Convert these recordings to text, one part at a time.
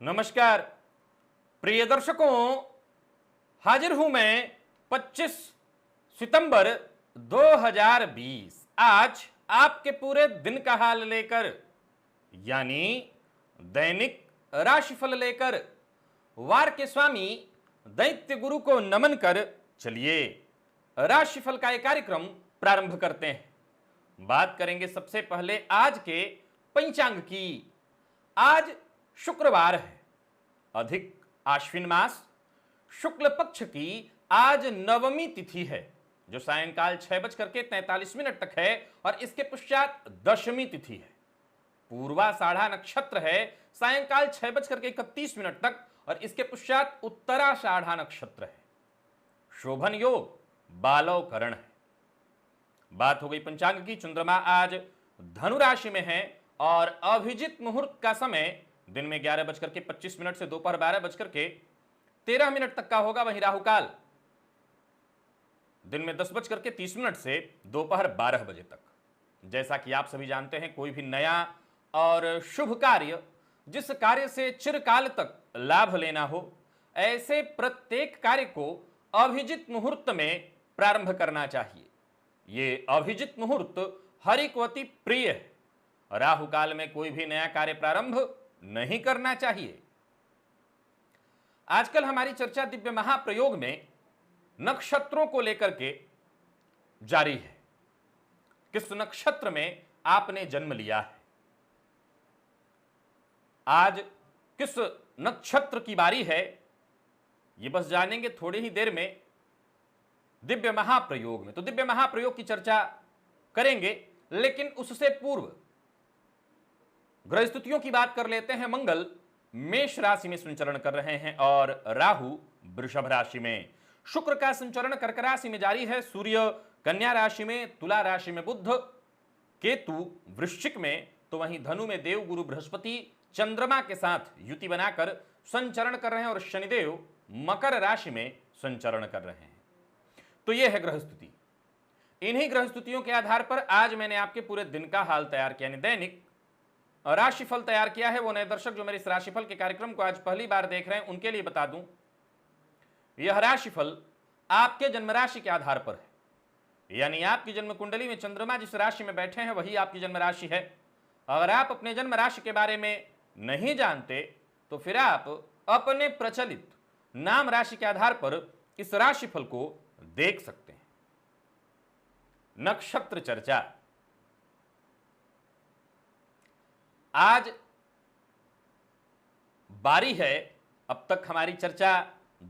नमस्कार प्रिय दर्शकों, हाजिर हूं मैं 25 सितंबर 2020 आज आपके पूरे दिन का हाल लेकर, यानी दैनिक राशिफल लेकर। वार के स्वामी दैत्य गुरु को नमन कर चलिए राशिफल का एक कार्यक्रम प्रारंभ करते हैं। बात करेंगे सबसे पहले आज के पंचांग की। आज शुक्रवार है, अधिक आश्विन मास, शुक्ल पक्ष की आज नवमी तिथि है जो सायंकाल 6:43 तक है और इसके पश्चात दशमी तिथि है। पूर्वाषाढ़ा नक्षत्र है सायंकाल 6:31 तक और इसके पश्चात उत्तराषाढ़ा नक्षत्र है। शोभन योग बालव करण है। बात हो गई पंचांग की। चंद्रमा आज धनु राशि में है और अभिजित मुहूर्त का समय दिन में 11:25 से दोपहर 12:13 तक का होगा। वहीं राहुकाल दिन में 10:30 से दोपहर 12 बजे तक। जैसा कि आप सभी जानते हैं, कोई भी नया और शुभ कार्य, जिस कार्य से चिरकाल तक लाभ लेना हो, ऐसे प्रत्येक कार्य को अभिजित मुहूर्त में प्रारंभ करना चाहिए। ये अभिजित मुहूर्त हरिकवती प्रिय है। राहु काल में कोई भी नया कार्य प्रारंभ नहीं करना चाहिए। आजकल हमारी चर्चा दिव्य महाप्रयोग में नक्षत्रों को लेकर के जारी है। किस नक्षत्र में आपने जन्म लिया है, आज किस नक्षत्र की बारी है, ये बस जानेंगे थोड़ी ही देर में दिव्य महाप्रयोग में। तो दिव्य महाप्रयोग की चर्चा करेंगे, लेकिन उससे पूर्व ग्रह स्थितियों की बात कर लेते हैं। मंगल मेष राशि में संचरण कर रहे हैं और राहु वृषभ राशि में। शुक्र का संचरण कर्क राशि में जारी है। सूर्य कन्या राशि में, तुला राशि में बुध, केतु वृश्चिक में, तो वहीं धनु में देव गुरु बृहस्पति चंद्रमा के साथ युति बनाकर संचरण कर रहे हैं और शनिदेव मकर राशि में संचरण कर रहे हैं। तो यह है ग्रह स्थिति। इन्हीं ग्रह स्थितियों के आधार पर आज मैंने आपके पूरे दिन का हाल तैयार किया, यानी दैनिक राशिफल तैयार किया है। वो नए दर्शक जो मेरे इस राशिफल के कार्यक्रम को आज पहली बार देख रहे हैं, उनके लिए बता दूं, यह राशिफल आपके जन्म राशि के आधार पर है, यानी आपकी जन्म कुंडली में चंद्रमा जिस राशि में बैठे हैं वही आपकी जन्म राशि है। अगर आप अपने जन्म राशि के बारे में नहीं जानते तो फिर आप अपने प्रचलित नाम राशि के आधार पर इस राशिफल को देख सकते हैं। नक्षत्र चर्चा। आज बारी है, अब तक हमारी चर्चा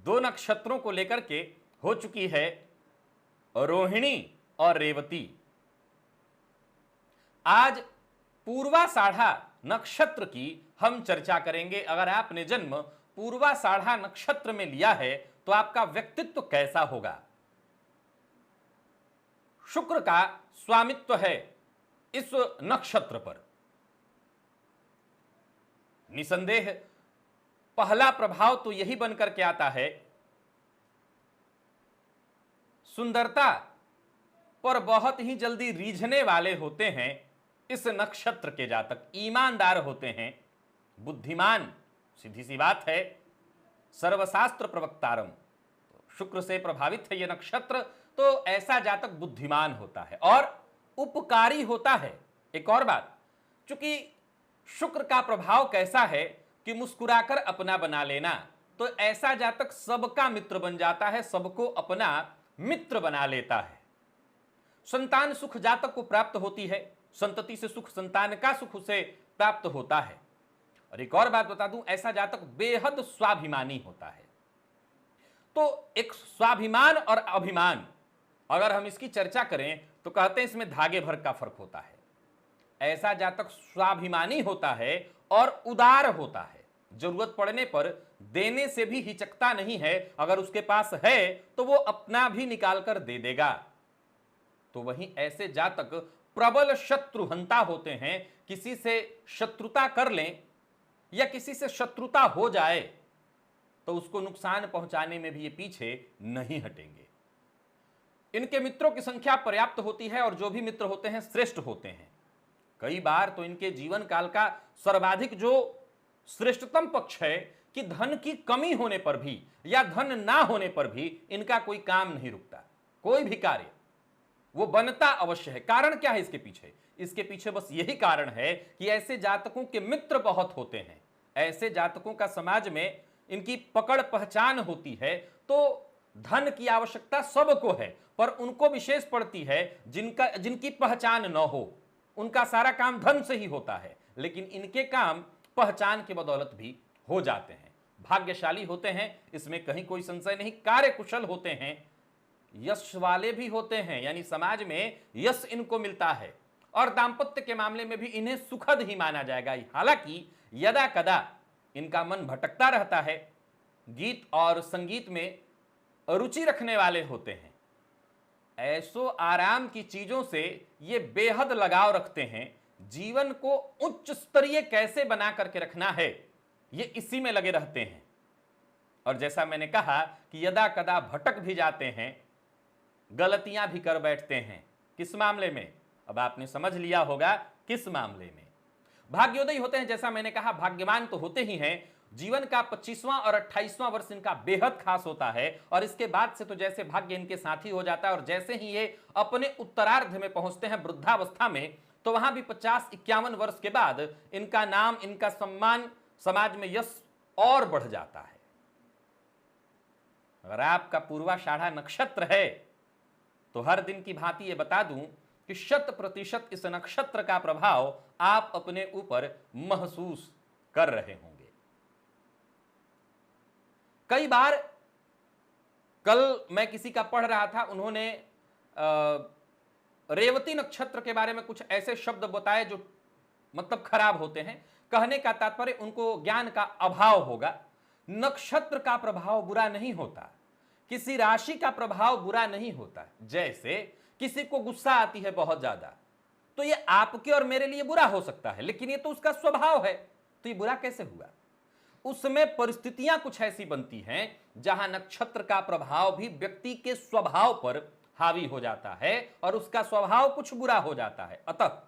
दो नक्षत्रों को लेकर के हो चुकी है, रोहिणी और रेवती। आज पूर्वाषाढ़ा नक्षत्र की हम चर्चा करेंगे। अगर आपने जन्म पूर्वाषाढ़ा नक्षत्र में लिया है तो आपका व्यक्तित्व कैसा होगा। शुक्र का स्वामित्व है इस नक्षत्र पर। निसंदेह पहला प्रभाव तो यही बनकर के आता है, सुंदरता पर बहुत ही जल्दी रीझने वाले होते हैं इस नक्षत्र के जातक। ईमानदार होते हैं, बुद्धिमान, सीधी सी बात है, सर्वशास्त्र प्रवक्तारम। शुक्र से प्रभावित है यह नक्षत्र, तो ऐसा जातक बुद्धिमान होता है और उपकारी होता है। एक और बात, चूंकि शुक्र का प्रभाव कैसा है कि मुस्कुराकर अपना बना लेना, तो ऐसा जातक सबका मित्र बन जाता है, सबको अपना मित्र बना लेता है। संतान सुख जातक को प्राप्त होती है, संतति से सुख, संतान का सुख उसे प्राप्त होता है। और एक और बात बता दूं, ऐसा जातक बेहद स्वाभिमानी होता है। तो एक स्वाभिमान और अभिमान, अगर हम इसकी चर्चा करें तो कहते हैं इसमें धागे भर का फर्क होता है। ऐसा जातक स्वाभिमानी होता है और उदार होता है, जरूरत पड़ने पर देने से भी हिचकता नहीं है। अगर उसके पास है तो वो अपना भी निकाल कर दे देगा। तो वहीं ऐसे जातक प्रबल शत्रुहंता होते हैं। किसी से शत्रुता कर लें या किसी से शत्रुता हो जाए तो उसको नुकसान पहुंचाने में भी ये पीछे नहीं हटेंगे। इनके मित्रों की संख्या पर्याप्त होती है और जो भी मित्र होते हैं श्रेष्ठ होते हैं। कई बार तो इनके जीवन काल का सर्वाधिक जो श्रेष्ठतम पक्ष है कि धन की कमी होने पर भी या धन ना होने पर भी इनका कोई काम नहीं रुकता, कोई भी कार्य वो बनता अवश्य है। कारण क्या है इसके पीछे? इसके पीछे बस यही कारण है कि ऐसे जातकों के मित्र बहुत होते हैं, ऐसे जातकों का समाज में इनकी पकड़ पहचान होती है। तो धन की आवश्यकता सबको है, पर उनको विशेष पड़ती है जिनकी पहचान न हो। उनका सारा काम धन से ही होता है, लेकिन इनके काम पहचान के बदौलत भी हो जाते हैं। भाग्यशाली होते हैं, इसमें कहीं कोई संशय नहीं। कार्यकुशल होते हैं, यश वाले भी होते हैं, यानी समाज में यश इनको मिलता है, और दांपत्य के मामले में भी इन्हें सुखद ही माना जाएगा। हालांकि यदा कदा इनका मन भटकता रहता है। गीत और संगीत में रुचि रखने वाले होते हैं, ऐसो आराम की चीजों से ये बेहद लगाव रखते हैं। जीवन को उच्च स्तरीय कैसे बना करके रखना है, ये इसी में लगे रहते हैं। और जैसा मैंने कहा कि यदा कदा भटक भी जाते हैं, गलतियां भी कर बैठते हैं। किस मामले में? अब आपने समझ लिया होगा किस मामले में। भाग्योदय होते हैं, जैसा मैंने कहा भाग्यवान तो होते ही हैं। जीवन का 25वां और 28वां वर्ष इनका बेहद खास होता है, और इसके बाद से तो जैसे भाग्य इनके साथी हो जाता है। और जैसे ही ये अपने उत्तरार्ध में पहुंचते हैं, वृद्धावस्था में, तो वहां भी 50-51 वर्ष के बाद इनका नाम, इनका सम्मान, समाज में यश और बढ़ जाता है। अगर आपका पूर्वाषाढ़ा नक्षत्र है तो हर दिन की भांति ये बता दूं कि 100% इस नक्षत्र का प्रभाव आप अपने ऊपर महसूस कर रहे होंगे। कई बार कल मैं किसी का पढ़ रहा था, उन्होंने रेवती नक्षत्र के बारे में कुछ ऐसे शब्द बताए जो मतलब खराब होते हैं। कहने का तात्पर्य उनको ज्ञान का अभाव होगा। नक्षत्र का प्रभाव बुरा नहीं होता, किसी राशि का प्रभाव बुरा नहीं होता। जैसे किसी को गुस्सा आती है बहुत ज्यादा, तो ये आपके और मेरे लिए बुरा हो सकता है, लेकिन ये तो उसका स्वभाव है, तो ये बुरा कैसे हुआ? उसमें परिस्थितियां कुछ ऐसी बनती हैं जहां नक्षत्र का प्रभाव भी व्यक्ति के स्वभाव पर हावी हो जाता है और उसका स्वभाव कुछ बुरा हो जाता है। अतः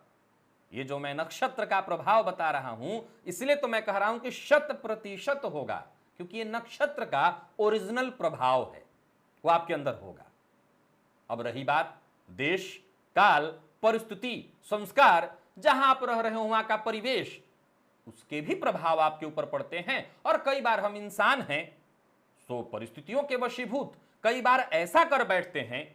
ये जो मैं नक्षत्र का प्रभाव बता रहा हूं, इसलिए तो मैं कह रहा हूं कि 100% होगा, क्योंकि ये नक्षत्र का ओरिजिनल प्रभाव है, वो आपके अंदर होगा। अब रही बात देश, काल, परिस्थिति, संस्कार, जहां आप रह रहे हो वहां का परिवेश, उसके भी प्रभाव आपके ऊपर पड़ते हैं। और कई बार हम इंसान हैं, सो परिस्थितियों के वशीभूत कई बार ऐसा कर बैठते हैं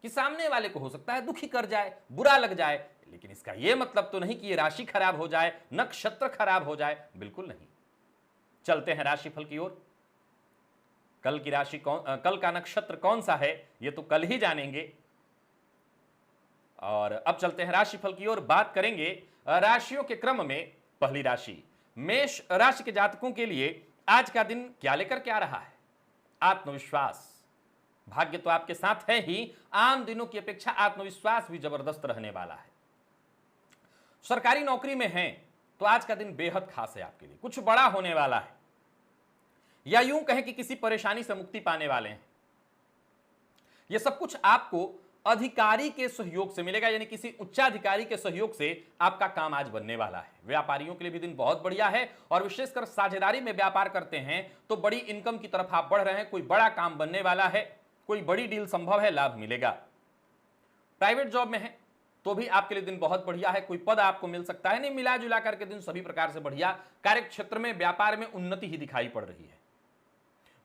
कि सामने वाले को हो सकता है दुखी कर जाए, बुरा लग जाए, लेकिन इसका यह मतलब तो नहीं कि ये राशि खराब हो जाए, नक्षत्र खराब हो जाए, बिल्कुल नहीं। चलते हैं राशिफल की ओर। कल की राशि कल का नक्षत्र कौन सा है ये तो कल ही जानेंगे। और अब चलते हैं राशिफल की ओर, बात करेंगे राशियों के क्रम में। पहली राशि मेष राशि के जातकों के लिए आज का दिन क्या लेकर के आ रहा है? आत्मविश्वास। भाग्य तो आपके साथ है ही, आम दिनों की अपेक्षा आत्मविश्वास भी जबरदस्त रहने वाला है। सरकारी नौकरी में हैं तो आज का दिन बेहद खास है आपके लिए, कुछ बड़ा होने वाला है, या यूं कहें कि किसी परेशानी से मुक्ति पाने वाले हैं। यह सब कुछ आपको अधिकारी के सहयोग से मिलेगा, यानी किसी उच्चाधिकारी के सहयोग से आपका काम आज बनने वाला है। व्यापारियों के लिए भी दिन बहुत बढ़िया है, और विशेषकर साझेदारी में व्यापार करते हैं तो बड़ी इनकम की तरफ आप बढ़ रहे हैं, कोई बड़ा काम बनने वाला है, कोई बड़ी डील संभव है, लाभ मिलेगा। प्राइवेट जॉब में है तो भी आपके लिए दिन बहुत बढ़िया है, कोई पद आपको मिल सकता है। नहीं, मिला जुला करके दिन सभी प्रकार से बढ़िया। कार्य क्षेत्र में, व्यापार में उन्नति ही दिखाई पड़ रही है।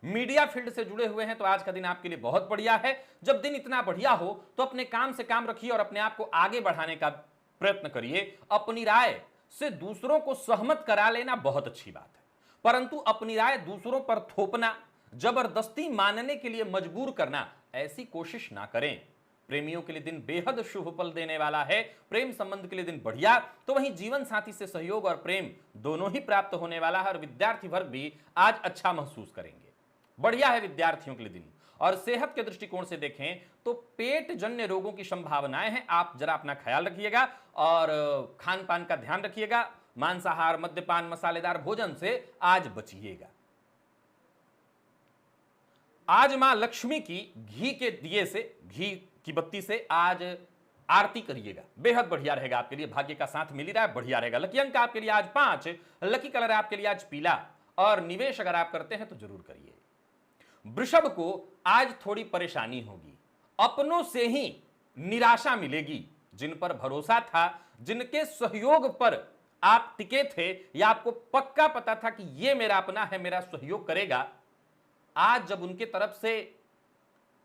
मीडिया फील्ड से जुड़े हुए हैं तो आज का दिन आपके लिए बहुत बढ़िया है। जब दिन इतना बढ़िया हो तो अपने काम से काम रखिए और अपने आप को आगे बढ़ाने का प्रयत्न करिए। अपनी राय से दूसरों को सहमत करा लेना बहुत अच्छी बात है, परंतु अपनी राय दूसरों पर थोपना, जबरदस्ती मानने के लिए मजबूर करना, ऐसी कोशिश ना करें। प्रेमियों के लिए दिन बेहद शुभ फल देने वाला है। प्रेम संबंध के लिए दिन बढ़िया, तो वहीं जीवन साथी से सहयोग और प्रेम दोनों ही प्राप्त होने वाला है। और विद्यार्थी वर्ग भी आज अच्छा महसूस करेंगे, बढ़िया है विद्यार्थियों के लिए दिन। और सेहत के दृष्टिकोण से देखें तो पेट जन्य रोगों की संभावनाएं हैं। आप जरा अपना ख्याल रखिएगा और खान पान का ध्यान रखिएगा। मांसाहार, मद्यपान, मसालेदार भोजन से आज बचिएगा। आज मां लक्ष्मी की घी के दिए से, घी की बत्ती से आज आरती करिएगा, बेहद बढ़िया रहेगा आपके लिए। भाग्य का साथ मिल ही रहा है, बढ़िया रहेगा। लकी अंक आपके लिए आज 5, लकी कलर आपके लिए आज पीला, और निवेश अगर आप करते हैं तो जरूर करिए। वृषभ को आज थोड़ी परेशानी होगी, अपनों से ही निराशा मिलेगी। जिन पर भरोसा था, जिनके सहयोग पर आप टिके थे, या आपको पक्का पता था कि ये मेरा अपना है, मेरा सहयोग करेगा, आज जब उनके तरफ से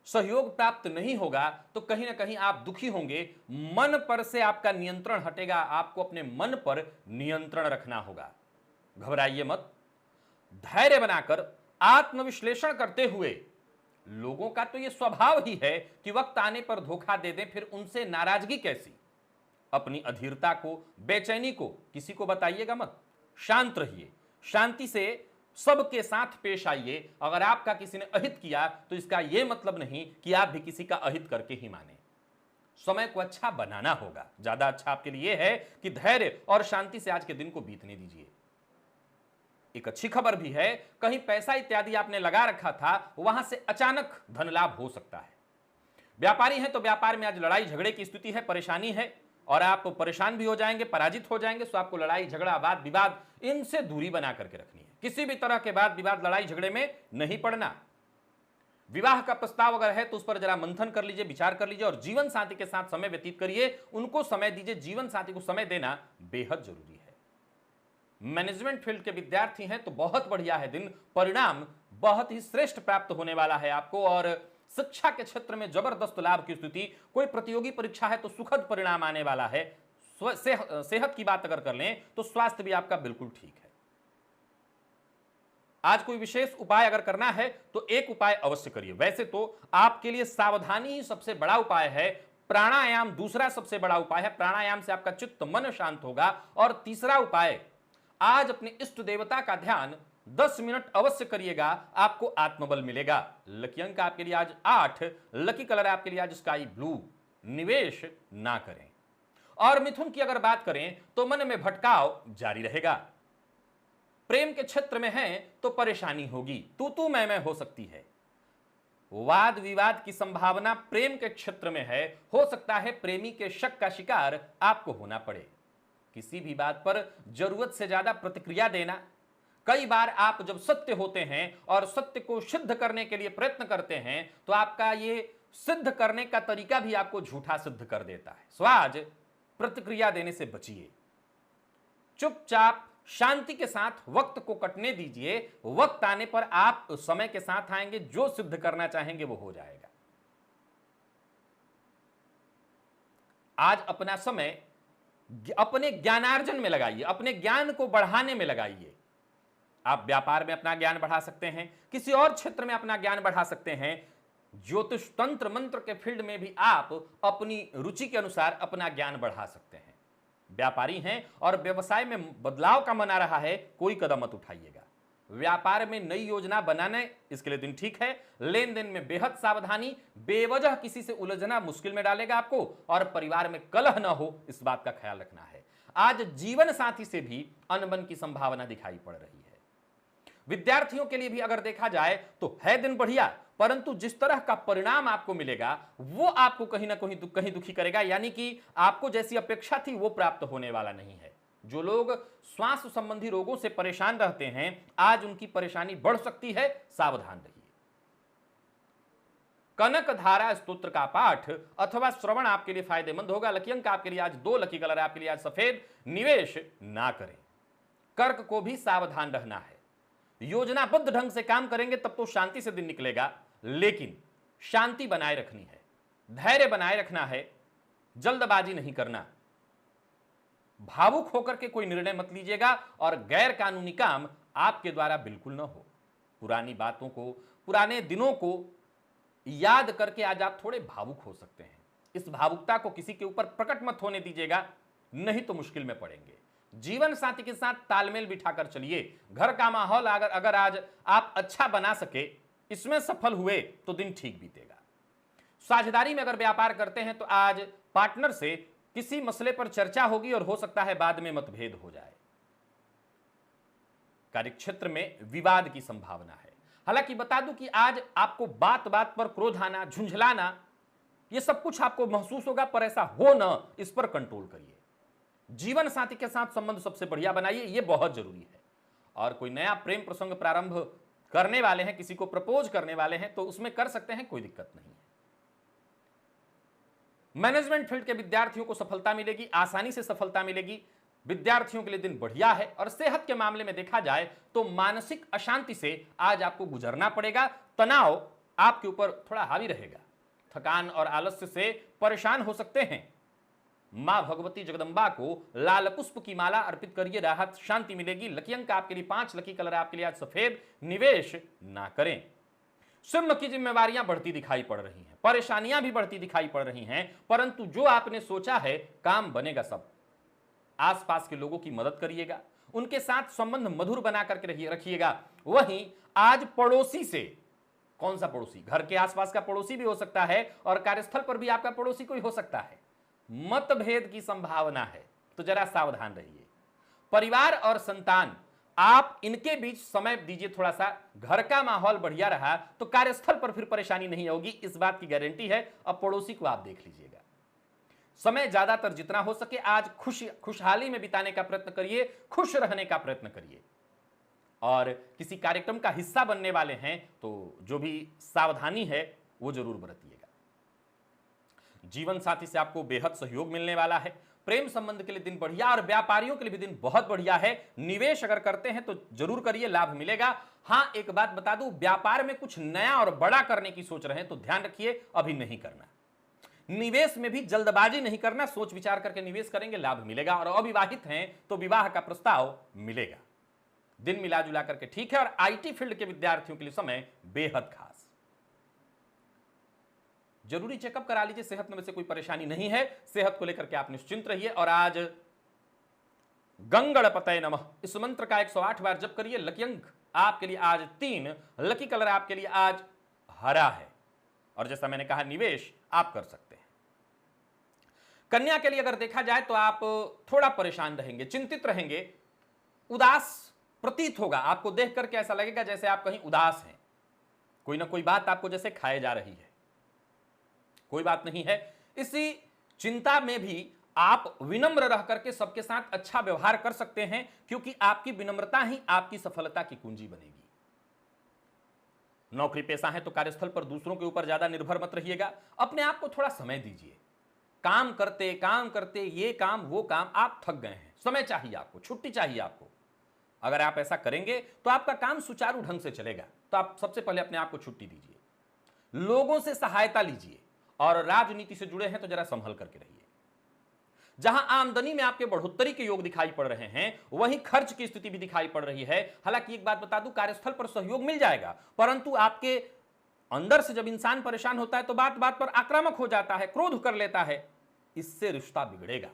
सहयोग प्राप्त नहीं होगा तो कहीं ना कहीं आप दुखी होंगे। मन पर से आपका नियंत्रण हटेगा, आपको अपने मन पर नियंत्रण रखना होगा। घबराइए मत, धैर्य बनाकर आत्मविश्लेषण करते हुए, लोगों का तो यह स्वभाव ही है कि वक्त आने पर धोखा दे दें, फिर उनसे नाराजगी कैसी। अपनी अधीरता को, बेचैनी को किसी को बताइएगा मत, शांत रहिए, शांति से सबके साथ पेश आइए। अगर आपका किसी ने अहित किया तो इसका यह मतलब नहीं कि आप भी किसी का अहित करके ही माने। समय को अच्छा बनाना होगा। ज्यादा अच्छा आपके लिए है कि धैर्य और शांति से आज के दिन को बीतने दीजिए। एक अच्छी खबर भी है, कहीं पैसा इत्यादि आपने लगा रखा था, वहां से अचानक धन लाभ हो सकता है। व्यापारी हैं तो व्यापार में आज लड़ाई झगड़े की स्थिति है, परेशानी है, और आप परेशान भी हो जाएंगे, पराजित हो जाएंगे। तो आपको लड़ाई झगड़ा, वाद विवाद, इनसे दूरी बना करके रखनी है। किसी भी तरह के वाद विवाद, लड़ाई झगड़े में नहीं पड़ना। विवाह का प्रस्ताव अगर है तो उस पर जरा मंथन कर लीजिए, विचार कर लीजिए, और जीवन साथी के साथ समय व्यतीत करिए, उनको समय दीजिए। जीवन साथी को समय देना बेहद जरूरी है। मैनेजमेंट फील्ड के विद्यार्थी हैं तो बहुत बढ़िया है दिन, परिणाम बहुत ही श्रेष्ठ प्राप्त होने वाला है आपको। और शिक्षा के क्षेत्र में जबरदस्त लाभ की स्थिति, कोई प्रतियोगी परीक्षा है तो सुखद परिणाम आने वाला है। सेहत की बात अगर कर लें तो स्वास्थ्य भी आपका बिल्कुल ठीक है। आज कोई विशेष उपाय अगर करना है तो एक उपाय अवश्य करिए। वैसे तो आपके लिए सावधानी ही सबसे बड़ा उपाय है, प्राणायाम दूसरा सबसे बड़ा उपाय है। प्राणायाम से आपका चित्त मन शांत होगा। और तीसरा उपाय, आज अपने इष्ट देवता का ध्यान 10 मिनट अवश्य करिएगा, आपको आत्मबल मिलेगा। लकी अंक आपके लिए आज 8, लकी कलर आपके लिए आज स्काई ब्लू, निवेश ना करें। और मिथुन की अगर बात करें तो मन में भटकाव जारी रहेगा। प्रेम के क्षेत्र में है तो परेशानी होगी, तू मैं हो सकती है। वाद विवाद की संभावना प्रेम के क्षेत्र में है, हो सकता है प्रेमी के शक का शिकार आपको होना पड़े। किसी भी बात पर जरूरत से ज्यादा प्रतिक्रिया देना, कई बार आप जब सत्य होते हैं और सत्य को सिद्ध करने के लिए प्रयत्न करते हैं तो आपका ये सिद्ध करने का तरीका भी आपको झूठा सिद्ध कर देता है। सो आज प्रतिक्रिया देने से बचिए, चुपचाप शांति के साथ वक्त को कटने दीजिए। वक्त आने पर आप समय के साथ आएंगे, जो सिद्ध करना चाहेंगे वो हो जाएगा। आज अपना समय अपने ज्ञानार्जन में लगाइए, अपने ज्ञान को बढ़ाने में लगाइए। आप व्यापार में अपना ज्ञान बढ़ा सकते हैं, किसी और क्षेत्र में अपना ज्ञान बढ़ा सकते हैं, ज्योतिष तंत्र मंत्र के फील्ड में भी आप अपनी रुचि के अनुसार अपना ज्ञान बढ़ा सकते हैं। व्यापारी हैं और व्यवसाय में बदलाव का मन आ रहा है, कोई कदम मत उठाइएगा। व्यापार में नई योजना बनाने, इसके लिए दिन ठीक है। लेन देन में बेहद सावधानी, बेवजह किसी से उलझना मुश्किल में डालेगा आपको। और परिवार में कलह न हो, इस बात का ख्याल रखना है। आज जीवन साथी से भी अनबन की संभावना दिखाई पड़ रही है। विद्यार्थियों के लिए भी अगर देखा जाए तो है दिन बढ़िया, परंतु जिस तरह का परिणाम आपको मिलेगा वो आपको कहीं ना कहीं दुखी करेगा। यानी कि आपको जैसी अपेक्षा थी वो प्राप्त होने वाला नहीं है। जो लोग श्वास संबंधी रोगों से परेशान रहते हैं, आज उनकी परेशानी बढ़ सकती है, सावधान रहिए। कनक धारा स्तोत्र का पाठ अथवा श्रवण आपके लिए फायदेमंद होगा। लकी अंक आपके लिए आज 2, लकी कलर आपके लिए आज सफेद, निवेश ना करें। कर्क को भी सावधान रहना है। योजनाबद्ध ढंग से काम करेंगे तब तो शांति से दिन निकलेगा, लेकिन शांति बनाए रखनी है, धैर्य बनाए रखना है, जल्दबाजी नहीं करना। भावुक होकर के कोई निर्णय मत लीजिएगा और गैर कानूनी काम आपके द्वारा बिल्कुल न हो। पुरानी बातों को, पुराने दिनों को याद करके आज आप थोड़े भावुक हो सकते हैं। इस भावुकता को किसी के ऊपर प्रकट मत होने दीजिएगा, नहीं तो मुश्किल में पड़ेंगे। जीवन साथी के साथ तालमेल बिठाकर चलिए। घर का माहौल अगर आज आप अच्छा बना सके, इसमें सफल हुए तो दिन ठीक बीतेगा। साझेदारी में अगर व्यापार करते हैं तो आज पार्टनर से किसी मसले पर चर्चा होगी और हो सकता है बाद में मतभेद हो जाए। कार्यक्षेत्र में विवाद की संभावना है। हालांकि बता दूं कि आज आपको बात बात पर क्रोध आना, झुंझलाना ये सब कुछ आपको महसूस होगा, पर ऐसा हो ना, इस पर कंट्रोल करिए। जीवन साथी के साथ संबंध सबसे बढ़िया बनाइए, ये बहुत जरूरी है। और कोई नया प्रेम प्रसंग प्रारंभ करने वाले हैं, किसी को प्रपोज करने वाले हैं, तो उसमें कर सकते हैं, कोई दिक्कत नहीं है। मैनेजमेंट फील्ड के विद्यार्थियों को सफलता मिलेगी, आसानी से सफलता मिलेगी। विद्यार्थियों के लिए दिन बढ़िया है। और सेहत के मामले में देखा जाए तो मानसिक अशांति से आज आपको गुजरना पड़ेगा। तनाव आपके ऊपर थोड़ा हावी रहेगा। थकान और आलस्य से परेशान हो सकते हैं। मां भगवती जगदंबा को लाल पुष्प की माला अर्पित करिए, राहत शांति मिलेगी। लकी अंक आपके लिए 5, लकी कलर आपके लिए आज सफेद। निवेश ना करें। सिंह की जिम्मेवारियां बढ़ती दिखाई पड़ रही हैं, परेशानियां भी बढ़ती दिखाई पड़ रही हैं, परंतु जो आपने सोचा है काम बनेगा सब। आसपास के लोगों की मदद करिएगा, उनके साथ संबंध मधुर बना करके रखिएगा। वहीं आज पड़ोसी से, कौन सा पड़ोसी, घर के आसपास का पड़ोसी भी हो सकता है और कार्यस्थल पर भी आपका पड़ोसी कोई हो सकता है, मतभेद की संभावना है, तो जरा सावधान रहिए। परिवार और संतान, आप इनके बीच समय दीजिए थोड़ा सा। घर का माहौल बढ़िया रहा तो कार्यस्थल पर फिर परेशानी नहीं होगी, इस बात की गारंटी है। अब पड़ोसी को आप देख लीजिएगा। समय ज्यादातर जितना हो सके आज खुशहाली में बिताने का प्रयत्न करिए, खुश रहने का प्रयत्न करिए। और किसी कार्यक्रम का हिस्सा बनने वाले हैं तो जो भी सावधानी है वो जरूर बरतिएगा। जीवन साथी से आपको बेहद सहयोग मिलने वाला है। प्रेम संबंध के लिए दिन बढ़िया, और व्यापारियों के लिए भी दिन बहुत बढ़िया है। निवेश अगर करते हैं तो जरूर करिए, लाभ मिलेगा। हां, एक बात बता दूं, व्यापार में कुछ नया और बड़ा करने की सोच रहे हैं तो ध्यान रखिए, अभी नहीं करना। निवेश में भी जल्दबाजी नहीं करना, सोच विचार करके निवेश करेंगे, लाभ मिलेगा। और अविवाहित हैं तो विवाह का प्रस्ताव मिलेगा। दिन मिला जुला करके ठीक है। और आईटी फील्ड के विद्यार्थियों के लिए समय बेहद खास। जरूरी चेकअप करा लीजिए, सेहत में वैसे कोई परेशानी नहीं है, सेहत को लेकर के आप निश्चिंत रहिए। और आज गंगणपतये नमः इस मंत्र का 108 बार जप करिए। लकी अंक आपके लिए आज 3, लकी कलर आपके लिए आज हरा है। और जैसा मैंने कहा, निवेश आप कर सकते हैं। कन्या के लिए अगर देखा जाए तो आप थोड़ा परेशान रहेंगे, चिंतित रहेंगे, उदास प्रतीत होगा। आपको देख करके ऐसा लगेगा जैसे आप कहीं उदास हैं, कोई ना कोई बात आपको जैसे खाए जा रही है। कोई बात नहीं है, इसी चिंता में भी आप विनम्र रह करके सबके साथ अच्छा व्यवहार कर सकते हैं, क्योंकि आपकी विनम्रता ही आपकी सफलता की कुंजी बनेगी। नौकरी पेशा है तो कार्यस्थल पर दूसरों के ऊपर ज्यादा निर्भर मत रहिएगा। अपने आप को थोड़ा समय दीजिए। काम करते ये काम वो काम, आप थक गए हैं, समय चाहिए आपको, छुट्टी चाहिए आपको। अगर आप ऐसा करेंगे तो आपका काम सुचारू ढंग से चलेगा। तो आप सबसे पहले अपने आप को छुट्टी दीजिए, लोगों से सहायता लीजिए। और राजनीति से जुड़े हैं तो जरा संभल करके रहिए। जहां आमदनी में आपके बढ़ोतरी के योग दिखाई पड़ रहे हैं, वहीं खर्च की स्थिति भी दिखाई पड़ रही है। हालांकि एक बात बता दूं, कार्यस्थल पर सहयोग मिल जाएगा, परंतु आपके अंदर से जब इंसान परेशान होता है तो बात बात पर आक्रामक हो जाता है, क्रोध कर लेता है, इससे रिश्ता बिगड़ेगा।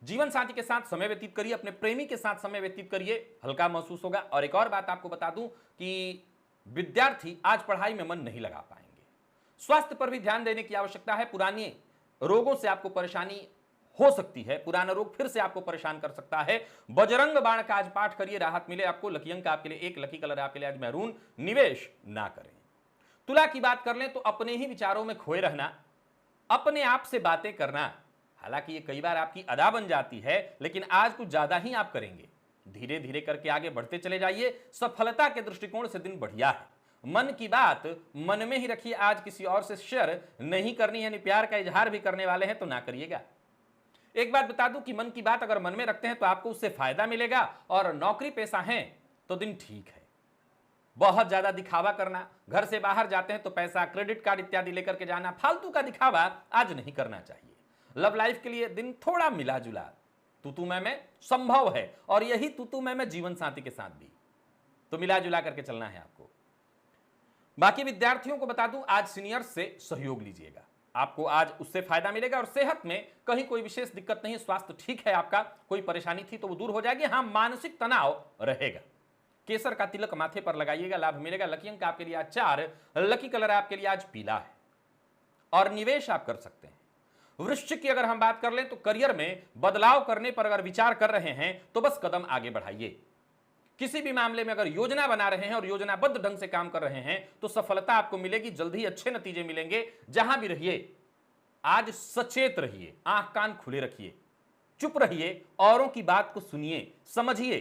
जीवन साथी के साथ समय व्यतीत करिए, अपने प्रेमी के साथ समय व्यतीत करिए, हल्का महसूस होगा। और एक और बात आपको बता दूं कि विद्यार्थी आज पढ़ाई में मन नहीं लगा पाएंगे। स्वास्थ्य पर भी ध्यान देने की आवश्यकता है। पुराने रोगों से आपको परेशानी हो सकती है, पुराना रोग फिर से आपको परेशान कर सकता है। बजरंग बाण का आज पाठ करिए, राहत मिले आपको। लकी अंक आपके लिए 1, लकी कलर आपके लिए आज मैरून। निवेश ना करें। तुला की बात कर लें तो अपने ही विचारों में खोए रहना, अपने आप से बातें करना, हालांकि ये कई बार आपकी अदा बन जाती है, लेकिन आज कुछ ज्यादा ही आप करेंगे। धीरे धीरे करके आगे बढ़ते चले जाइए। सफलता के दृष्टिकोण से दिन बढ़िया है। मन की बात मन में ही रखिए, आज किसी और से शेयर नहीं करनी है। प्यार का इजहार भी करने वाले हैं तो ना करिएगा। एक बात बता दूं कि मन की बात अगर मन में रखते हैं तो आपको उससे फायदा मिलेगा। और नौकरी पेशा है तो दिन ठीक है। बहुत ज्यादा दिखावा करना, घर से बाहर जाते हैं तो पैसा, क्रेडिट कार्ड इत्यादि लेकर के जाना, फालतू का दिखावा आज नहीं करना चाहिए। लव लाइफ के लिए दिन थोड़ा मिला जुला, तू मैं संभव है। और यही तू मैं जीवन साथी के साथ भी, तो मिला जुला करके चलना है आपको। बाकी विद्यार्थियों को बता दूं, आज सीनियर्स से सहयोग लीजिएगा, आपको आज उससे फायदा मिलेगा। और सेहत में कहीं कोई विशेष दिक्कत नहीं, स्वास्थ्य ठीक है आपका। कोई परेशानी थी तो वो दूर हो जाएगी। हाँ, मानसिक तनाव रहेगा। केसर का तिलक माथे पर लगाइएगा, लाभ मिलेगा। लकी अंक आपके लिए आज 4, लकी कलर आपके लिए आज पीला है। और निवेश आप कर सकते हैं। वृश्चिक की अगर हम बात कर लें तो करियर में बदलाव करने पर अगर विचार कर रहे हैं तो बस कदम आगे बढ़ाइए। किसी भी मामले में अगर योजना बना रहे हैं और योजनाबद्ध ढंग से काम कर रहे हैं तो सफलता आपको मिलेगी। जल्द ही अच्छे नतीजे मिलेंगे। जहां भी रहिए आज सचेत रहिए, आंख कान खुले रखिए, चुप रहिए, औरों की बात को सुनिए, समझिए।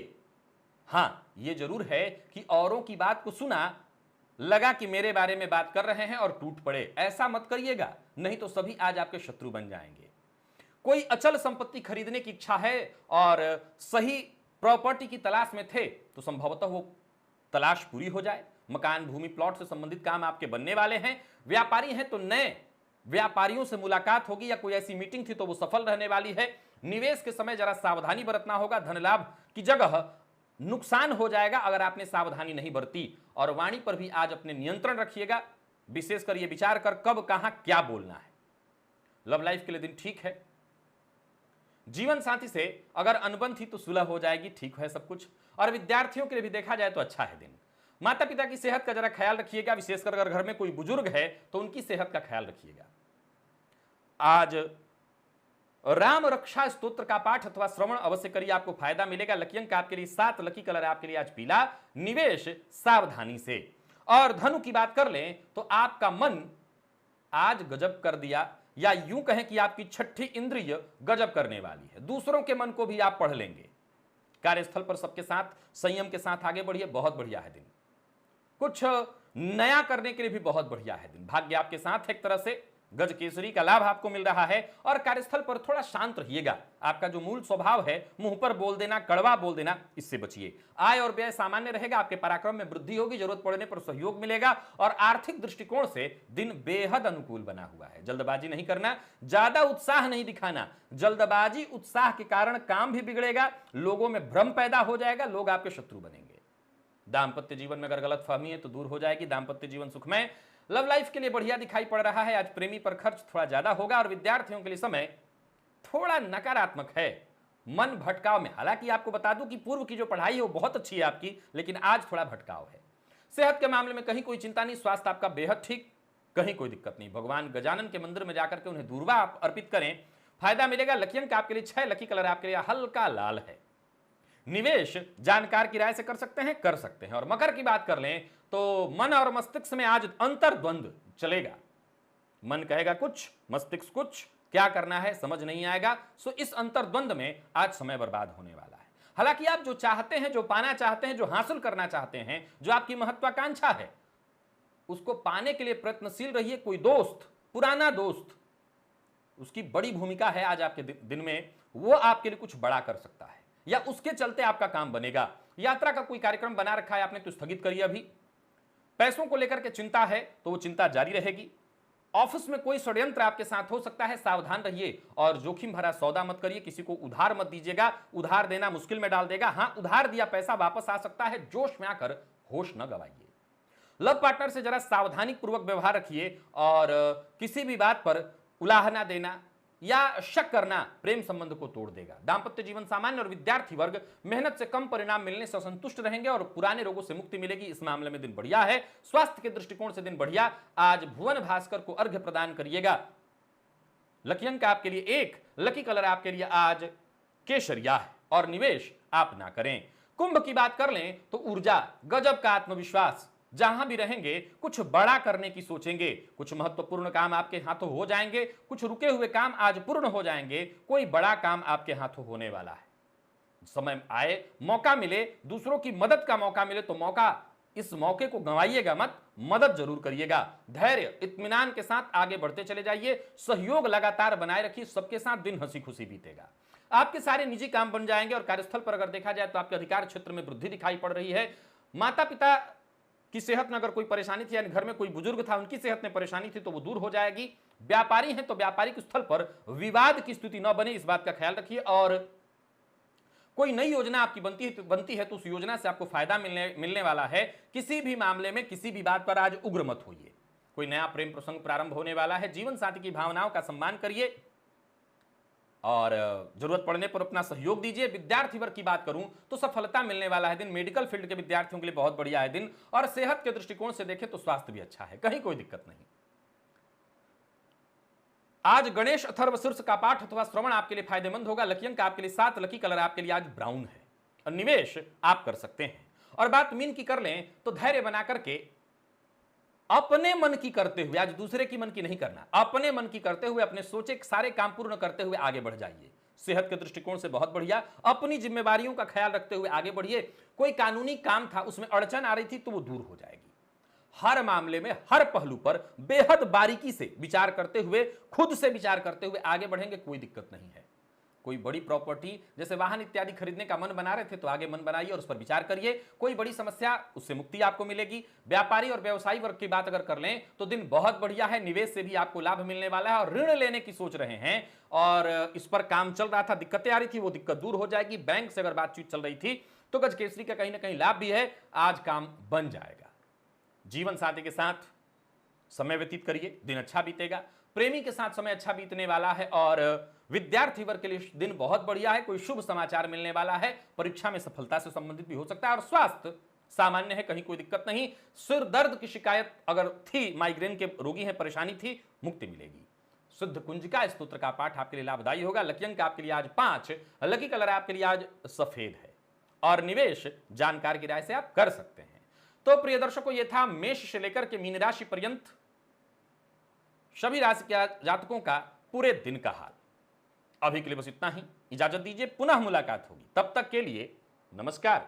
हां, यह जरूर है कि औरों की बात को सुना, लगा कि मेरे बारे में बात कर रहे हैं और टूट पड़े, ऐसा मत करिएगा, नहीं तो सभी आज आपके शत्रु बन जाएंगे। कोई अचल संपत्ति खरीदने की इच्छा है और सही प्रॉपर्टी की तलाश में थे तो संभवतः वो तलाश पूरी हो जाए। मकान, भूमि, प्लॉट से संबंधित काम आपके बनने वाले हैं। व्यापारी हैं तो नए व्यापारियों से मुलाकात होगी या कोई ऐसी मीटिंग थी तो वो सफल रहने वाली है। निवेश के समय जरा सावधानी बरतना होगा, धन लाभ की जगह नुकसान हो जाएगा अगर आपने सावधानी नहीं बरती। और वाणी पर भी आज अपने नियंत्रण रखिएगा, विशेषकर यह विचार कर कब कहां क्या बोलना है। लव लाइफ के लिए दिन ठीक है। जीवन साथी से अगर अनबन थी तो सुलह हो जाएगी, ठीक है सब कुछ। और विद्यार्थियों के लिए भी देखा जाए तो अच्छा है दिन। माता पिता की सेहत का जरा ख्याल रखिएगा, विशेषकर अगर घर में कोई बुजुर्ग है तो उनकी सेहत का ख्याल रखिएगा। आज राम रक्षा स्तोत्र का पाठ अथवा श्रवण अवश्य करिए, आपको फायदा मिलेगा। लकी अंक आपके लिए 7, लकी कलर आपके लिए आज पीला। निवेश सावधानी से। और धनु की बात कर लें तो आपका मन आज गजब कर दिया, या यूं कहें कि आपकी छठी इंद्रिय गजब करने वाली है। दूसरों के मन को भी आप पढ़ लेंगे। कार्यस्थल पर सबके साथ संयम के साथ आगे बढ़िए, बहुत बढ़िया है दिन। कुछ नया करने के लिए भी बहुत बढ़िया है दिन। भाग्य आपके साथ एक तरह से गज केसरी का लाभ आपको मिल रहा है। और कार्यस्थल पर थोड़ा शांत रहिएगा। आपका जो मूल स्वभाव है मुंह पर बोल देना, कड़वा बोल देना, इससे बचिए। आय और व्यय सामान्य रहेगा, आपके पराक्रम में वृद्धि होगी, जरूरत पड़ने पर सहयोग मिलेगा। और आर्थिक दृष्टिकोण से दिन बेहद अनुकूल बना हुआ है। जल्दबाजी नहीं करना, ज्यादा उत्साह नहीं दिखाना। जल्दबाजी उत्साह के कारण काम भी बिगड़ेगा, लोगों में भ्रम पैदा हो जाएगा, लोग आपके शत्रु बनेंगे। दाम्पत्य जीवन में अगर गलतफहमी है तो दूर हो जाएगी, दाम्पत्य जीवन सुखमय। लव लाइफ के लिए बढ़िया दिखाई पड़ रहा है। आज प्रेमी पर खर्च थोड़ा ज्यादा होगा और विद्यार्थियों के लिए समय थोड़ा नकारात्मक है, मन भटकाव में। हालांकि आपको बता दूं कि पूर्व की जो पढ़ाई है वो बहुत अच्छी है आपकी, लेकिन आज थोड़ा भटकाव है। सेहत के मामले में कहीं कोई चिंता नहीं, स्वास्थ्य आपका बेहद ठीक, कहीं कोई दिक्कत नहीं। भगवान गजानन के मंदिर में जाकर के उन्हें दूर्वा आप अर्पित करें, फायदा मिलेगा। लकी अंक आपके लिए 6, लकी कलर आपके लिए हल्का लाल है। निवेश जानकार की राय से कर सकते हैं, कर सकते हैं। और मकर की बात कर लें तो मन और मस्तिष्क में आज अंतर्द्वंद चलेगा। मन कहेगा कुछ, मस्तिष्क कुछ, क्या करना है समझ नहीं आएगा। सो इस अंतर्द्वंद में आज समय बर्बाद होने वाला है। हालांकि आप जो चाहते हैं, जो पाना चाहते हैं, जो हासिल करना चाहते हैं, जो आपकी महत्वाकांक्षा है, उसको पाने के लिए प्रयत्नशील रहिए। कोई दोस्त, पुराना दोस्त, उसकी बड़ी भूमिका है आज आपके दिन में, वो आपके लिए कुछ बड़ा कर सकता है या उसके चलते आपका काम बनेगा। यात्रा का कोई कार्यक्रम बना रखा है आपने तो स्थगित करिए अभी। पैसों को लेकर के चिंता है तो वो चिंता जारी रहेगी। ऑफिस में कोई षड्यंत्र आपके साथ हो सकता है, सावधान रहिए। और जोखिम भरा सौदा मत करिए, किसी को उधार मत दीजिएगा, उधार देना मुश्किल में डाल देगा। हां, उधार दिया पैसा वापस आ सकता है, जोश में आकर होश न गवाइए। लव पार्टनर से जरा सावधानी पूर्वक व्यवहार रखिए और किसी भी बात पर उलाहना देना या शक करना प्रेम संबंध को तोड़ देगा। दाम्पत्य जीवन सामान्य और विद्यार्थी वर्ग मेहनत से कम परिणाम मिलने से संतुष्ट रहेंगे और पुराने रोगों से मुक्ति मिलेगी। इस मामले में दिन बढ़िया है। स्वास्थ्य के दृष्टिकोण से दिन बढ़िया। आज भुवन भास्कर को अर्घ्य प्रदान करिएगा। लकी अंक आपके लिए 1, लकी कलर आपके लिए आज केसरिया है। और निवेश आप ना करें। कुंभ की बात कर लें तो ऊर्जा, गजब का आत्मविश्वास, जहां भी रहेंगे कुछ बड़ा करने की सोचेंगे। कुछ महत्वपूर्ण काम आपके हाथों हो जाएंगे, कुछ रुके हुए काम आज पूर्ण हो जाएंगे। कोई बड़ा काम आपके हाथों होने वाला है। समय आए, मौका मिले, दूसरों की मदद का मौका मिले तो इस मौके को गंवाइएगा मत, मदद जरूर करिएगा। धैर्य, इत्मीनान के साथ आगे बढ़ते चले जाइए। सहयोग लगातार बनाए रखिए, सबके साथ दिन हंसी खुशी बीतेगा। आपके सारे निजी काम बन जाएंगे। और कार्यस्थल पर अगर देखा जाए तो आपके अधिकार क्षेत्र में वृद्धि दिखाई पड़ रही है। माता पिता की सेहत में अगर कोई परेशानी थी, यानी घर में कोई बुजुर्ग था उनकी सेहत में परेशानी थी तो वो दूर हो जाएगी। व्यापारी हैं तो व्यापारिक स्थल पर विवाद की स्थिति न बने, इस बात का ख्याल रखिए। और कोई नई योजना आपकी बनती है तो उस योजना से आपको फायदा मिलने वाला है। किसी भी मामले में किसी भी बात पर आज उग्र मत होइए। कोई नया प्रेम प्रसंग प्रारंभ होने वाला है। जीवन साथी की भावनाओं का सम्मान करिए और जरूरत पड़ने पर अपना सहयोग दीजिए। विद्यार्थी वर्ग की बात करूं तो सफलता मिलने वाला है दिन। मेडिकल फील्ड के विद्यार्थियों के लिए बहुत बढ़िया है दिन। और सेहत के दृष्टिकोण से देखें तो स्वास्थ्य भी अच्छा है, कहीं कोई दिक्कत नहीं। आज गणेश अथर्व शीर्ष का पाठ अथवा श्रवण आपके लिए फायदेमंद होगा। लकी अंक आपके लिए 7, लकी कलर आपके लिए आज ब्राउन है। और निवेश आप कर सकते हैं। और बात मीन की कर लें तो धैर्य बना करके अपने मन की करते हुए, आज दूसरे की मन की नहीं करना, अपने मन की करते हुए, अपने सोचे सारे काम पूर्ण करते हुए आगे बढ़ जाइए। सेहत के दृष्टिकोण से बहुत बढ़िया, अपनी जिम्मेवारियों का ख्याल रखते हुए आगे बढ़िए। कोई कानूनी काम था, उसमें अड़चन आ रही थी, तो वो दूर हो जाएगी। हर मामले में, हर पहलू पर बेहद बारीकी से विचार करते हुए, खुद से विचार करते हुए आगे बढ़ेंगे, कोई दिक्कत नहीं है। कोई बड़ी प्रॉपर्टी जैसे वाहन इत्यादि खरीदने का मन बना रहे थे, तो आगे मन बनाइए और उस पर विचार करिए। कोई बड़ी समस्या, उससे मुक्ति आपको मिलेगी। व्यापारी और व्यवसायी वर्ग की बात अगर कर लें तो दिन बहुत बढ़िया है, निवेश से भी आपको लाभ मिलने वाला है। और ऋण लेने की सोच रहे हैं और इस पर काम चल रहा था, दिक्कतें आ रही थी, वो दिक्कत दूर हो जाएगी। बैंक से अगर बातचीत चल रही थी तो गजकेसरी का कहीं ना कहीं लाभ भी है, आज काम बन जाएगा। जीवन साथी के साथ समय व्यतीत करिए, दिन अच्छा बीतेगा। प्रेमी के साथ समय अच्छा बीतने वाला है और विद्यार्थी वर्ग के लिए दिन बहुत बढ़िया है। कोई शुभ समाचार मिलने वाला है, परीक्षा में सफलता से संबंधित भी हो सकता है। और स्वास्थ्य सामान्य है, कहीं कोई दिक्कत नहीं। सिर दर्द की शिकायत अगर थी, माइग्रेन के रोगी हैं, परेशानी थी, मुक्ति मिलेगी। शुद्ध कुंजिका स्तोत्र का पाठ आपके लिए लाभदायी होगा। लकी अंक आपके लिए आज 5, लकी कलर आपके लिए आज सफेद है और निवेश जानकार की राय से आप कर सकते हैं। तो प्रिय दर्शकों, यह था मेष से लेकर के मीन राशि पर्यंत सभी राशि के जातकों का पूरे दिन का हाल। अभी के लिए बस इतना ही, इजाजत दीजिए, पुनः मुलाकात होगी। तब तक के लिए नमस्कार।